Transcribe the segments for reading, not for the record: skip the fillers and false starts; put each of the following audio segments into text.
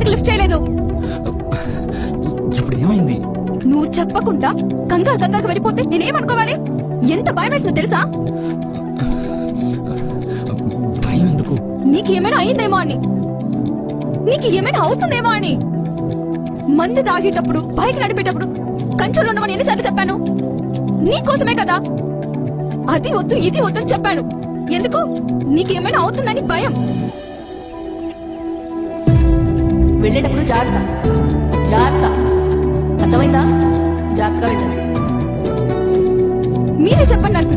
ఎందుకు లిఫ్ట్ చేయలేదు? ఇప్పుడు ఏమైంది? నువ్వు చెప్పకుండా కంగారు వెళ్ళిపోతే నేనేమనుకోవాలి? ఎంత భయం వేసిందో తెలుసా? భయం ఎందుకు? నీకేమైనా అయిందేమో అని, నీకు ఏమైనా అవుతుందేమో అని. మందు తాగేటప్పుడు, బైక్ నడిపేటప్పుడు కంట్రోల్ ఉండమని ఎన్నిసార్లు చెప్పాను? నీకోసమే కదా. అది వద్దు ఇది వద్దని చెప్పాను. ఎందుకు? నీకేమైనా అవుతుందని భయం. వెళ్ళేటప్పుడు జాగ్రత్త, జాగ్రత్త, అర్థమైందా? జాగ్రత్తగా వెళ్ళండి. మీరే చెప్పండి నాకు.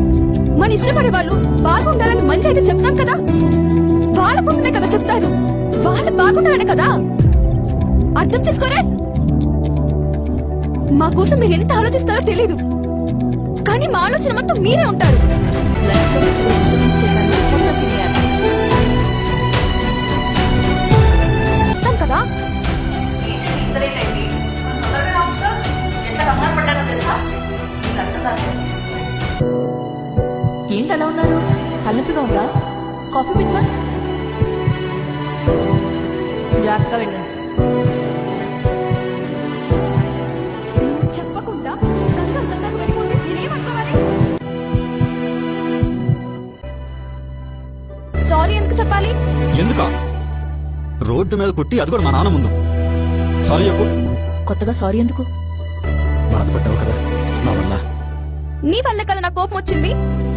మన ఇష్టపడే వాళ్ళు బాగుండాలని మంచి అయితే చెప్తాం కదా. వాళ్ళ కోసమే కదా చెప్తాను. వాళ్ళు బాగుండాలనే కదా. అర్థం చేసుకోరే. మా కోసం మీరు ఎంత ఆలోచిస్తారో తెలీదు, కానీ మా ఆలోచన మొత్తం మీరే ఉంటారు. లంచ్లో ఇన్స్ట్రుమెంట్ చేశాను, మొత్తం తినేయాలి. ఇస్తాం కదా. ఏంటి ఇంత లేట్ అయింది? తొందరగా రావచ్చుగా. ఎంత కంగారు పడ్డానో తెలుసా? నీకు అర్థం కాలేదు. ఏంటి అలా ఉన్నారు? తలనొప్పిగా ఉందా? కాఫీ పెట్టా? జాగ్రత్తగా వెళ్ళండి. నువ్వు చెప్పకుండా కంగారు వెళ్ళిపోతే నేనేమనుకోవాలి? సారీ ఎందుకు చెప్పాలి? ఎందుకా? రోడ్డు మీద కొట్టి, అది కూడా మా నాన్న ముందు. సారీ చెప్పు. కొత్తగా సారీ ఎందుకు? బాధపడ్డావు కదా నా వల్ల. నీ వల్ల కదా నాకు కోపం వచ్చింది,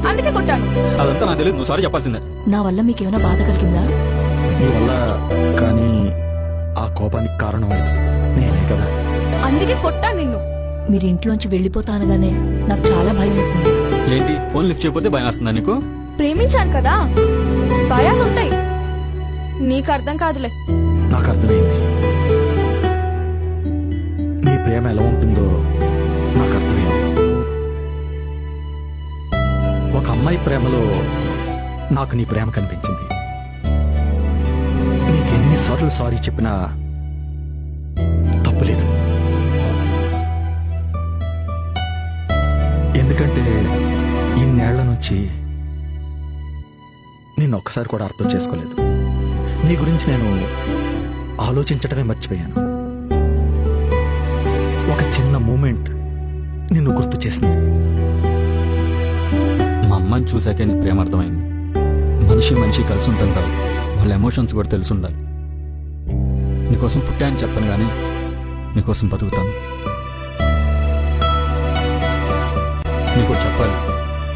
అందుకే కొట్టాను. అదంతా నాకు తెలియదు, నువ్వు సారీ చెప్పాల్సిందే. నా వల్ల మీకేమైనా బాధ కలిగిందా? నీ వల్ల, కానీ ఆ కోపానికి కారణం నేనే కదా. అందుకే కొట్టాను నిన్ను. మీరు ఇంట్లోంచి వెళ్ళిపోతా అనగానే నాకు చాలా భయం వేసింది. ఏంటి, ఫోన్ లిఫ్ట్ చేయకపోతే భయం వస్తుందా నీకు? ప్రేమించాను కదా, భయాలుంటాయి. నీకు అర్థం కాదులే. నాకు అర్థమైంది. నీ ప్రేమ ఎలా ఉంటుందో నాకు అర్థమైంది. ఒక అమ్మాయి ప్రేమలో నాకు నీ ప్రేమ కనిపించింది. నీకు ఎన్నిసార్లు సారీ చెప్పినా తప్పులేదు. ఎందుకంటే ఇన్నేళ్ల నుంచి నిన్ను ఒక్కసారి కూడా అర్థం చేసుకోలేదు. నీ గురించి నేను ఆలోచించటమే మర్చిపోయాను. ఒక చిన్న మూమెంట్ నిన్ను గుర్తు చేసింది. మా అమ్మని చూశాకే నీ ప్రేమ అర్థమైంది. మనిషి కలిసి ఉంటుంటారు, వాళ్ళ ఎమోషన్స్ కూడా తెలిసి ఉండాలి. నీకోసం పుట్టాయని చెప్పను కానీ నీకోసం బతుకుతాను. నీకు చెప్పాలి.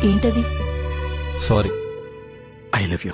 ఏంటది? సారీ. I love you.